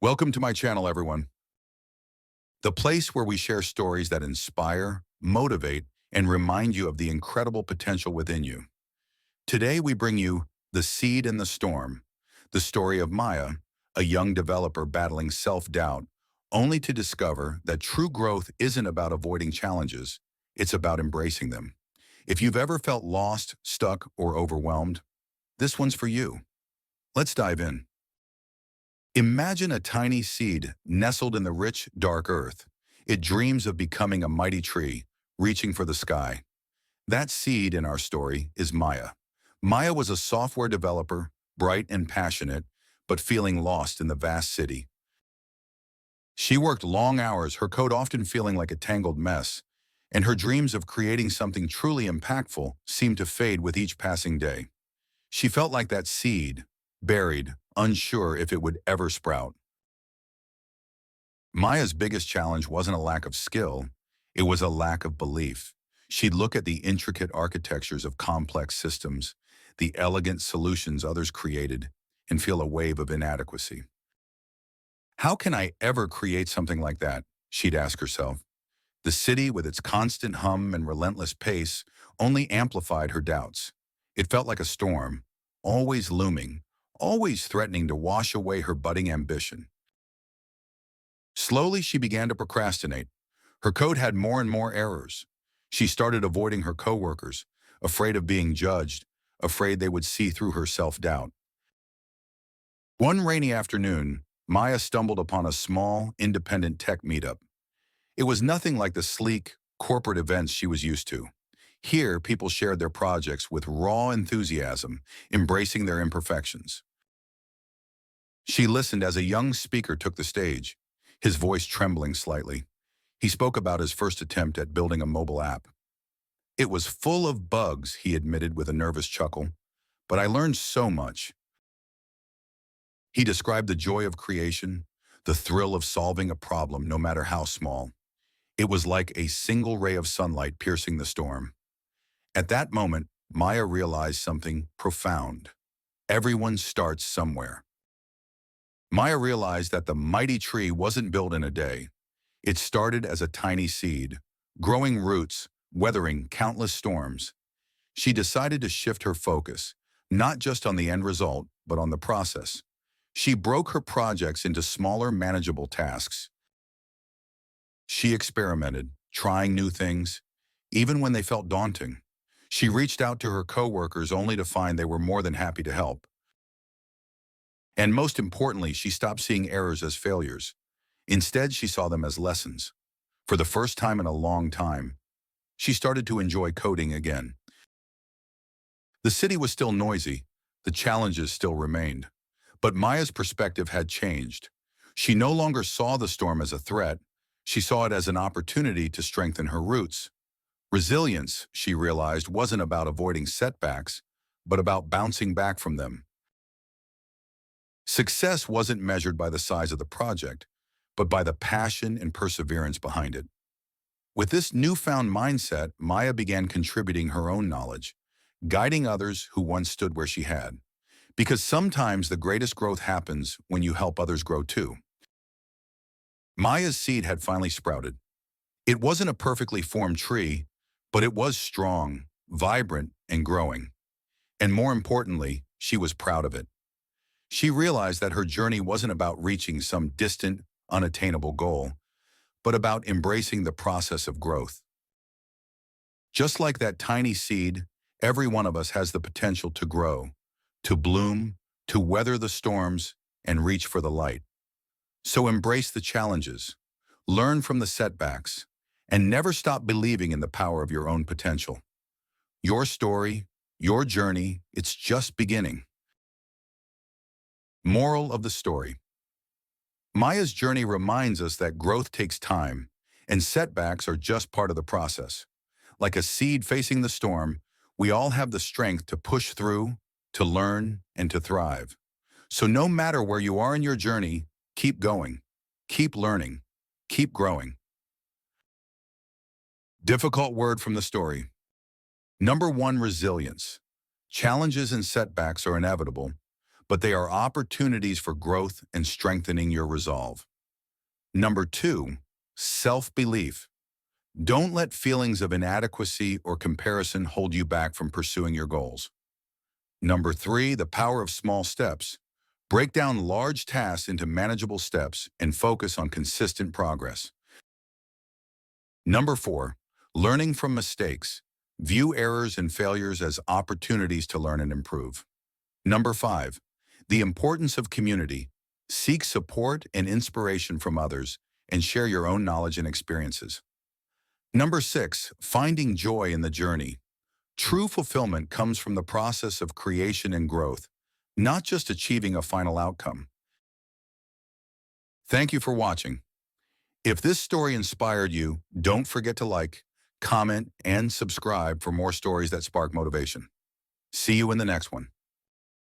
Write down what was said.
Welcome to my channel, everyone. The place where we share stories that inspire, motivate, and remind you of the incredible potential within you. Today, we bring you The Seed in the Storm, the story of Maya, a young developer battling self-doubt, only to discover that true growth isn't about avoiding challenges, it's about embracing them. If you've ever felt lost, stuck, or overwhelmed, this one's for you. Let's dive in. Imagine a tiny seed nestled in the rich, dark earth. It dreams of becoming a mighty tree, reaching for the sky. That seed in our story is Maya. Maya was a software developer, bright and passionate, but feeling lost in the vast city. She worked long hours, her code often feeling like a tangled mess, and her dreams of creating something truly impactful seemed to fade with each passing day. She felt like that seed, buried, unsure if it would ever sprout. Maya's biggest challenge wasn't a lack of skill, it was a lack of belief. She'd look at the intricate architectures of complex systems, the elegant solutions others created, and feel a wave of inadequacy. How can I ever create something like that? She'd ask herself. The city, with its constant hum and relentless pace, only amplified her doubts. It felt like a storm, always looming, always threatening to wash away her budding ambition. Slowly, she began to procrastinate. Her code had more and more errors. She started avoiding her coworkers, afraid of being judged, afraid they would see through her self-doubt. One rainy afternoon, Maya stumbled upon a small, independent tech meetup. It was nothing like the sleek, corporate events she was used to. Here, people shared their projects with raw enthusiasm, embracing their imperfections. She listened as a young speaker took the stage, his voice trembling slightly. He spoke about his first attempt at building a mobile app. It was full of bugs, he admitted with a nervous chuckle, but I learned so much. He described the joy of creation, the thrill of solving a problem, no matter how small. It was like a single ray of sunlight piercing the storm. At that moment, Maya realized something profound. Everyone starts somewhere. Maya realized that the mighty tree wasn't built in a day. It started as a tiny seed, growing roots, weathering countless storms. She decided to shift her focus, not just on the end result, but on the process. She broke her projects into smaller, manageable tasks. She experimented, trying new things, even when they felt daunting. She reached out to her coworkers only to find they were more than happy to help. And most importantly, she stopped seeing errors as failures. Instead, she saw them as lessons. For the first time in a long time, she started to enjoy coding again. The city was still noisy, the challenges still remained. But Maya's perspective had changed. She no longer saw the storm as a threat, she saw it as an opportunity to strengthen her roots. Resilience, she realized, wasn't about avoiding setbacks, but about bouncing back from them. Success wasn't measured by the size of the project, but by the passion and perseverance behind it. With this newfound mindset, Maya began contributing her own knowledge, guiding others who once stood where she had. Because sometimes the greatest growth happens when you help others grow too. Maya's seed had finally sprouted. It wasn't a perfectly formed tree, but it was strong, vibrant, and growing. And more importantly, she was proud of it. She realized that her journey wasn't about reaching some distant, unattainable goal, but about embracing the process of growth. Just like that tiny seed, every one of us has the potential to grow, to bloom, to weather the storms, and reach for the light. So embrace the challenges, learn from the setbacks, and never stop believing in the power of your own potential. Your story, your journey, it's just beginning. Moral of the story. Maya's journey reminds us that growth takes time, and setbacks are just part of the process. Like a seed facing the storm, we all have the strength to push through, to learn, and to thrive. So no matter where you are in your journey, keep going, keep learning, keep growing. Difficult word from the story. Number one, resilience. Challenges and setbacks are inevitable, but they are opportunities for growth and strengthening your resolve. Number 2, self-belief. Don't let feelings of inadequacy or comparison hold you back from pursuing your goals. Number 3, the power of small steps. Break down large tasks into manageable steps and focus on consistent progress. Number 4, learning from mistakes. View errors and failures as opportunities to learn and improve. Number 5, the importance of community. Seek support and inspiration from others and share your own knowledge and experiences. Number 6, finding joy in the journey. True fulfillment comes from the process of creation and growth, not just achieving a final outcome. Thank you for watching. If this story inspired you, don't forget to like, comment, and subscribe for more stories that spark motivation. See you in the next one.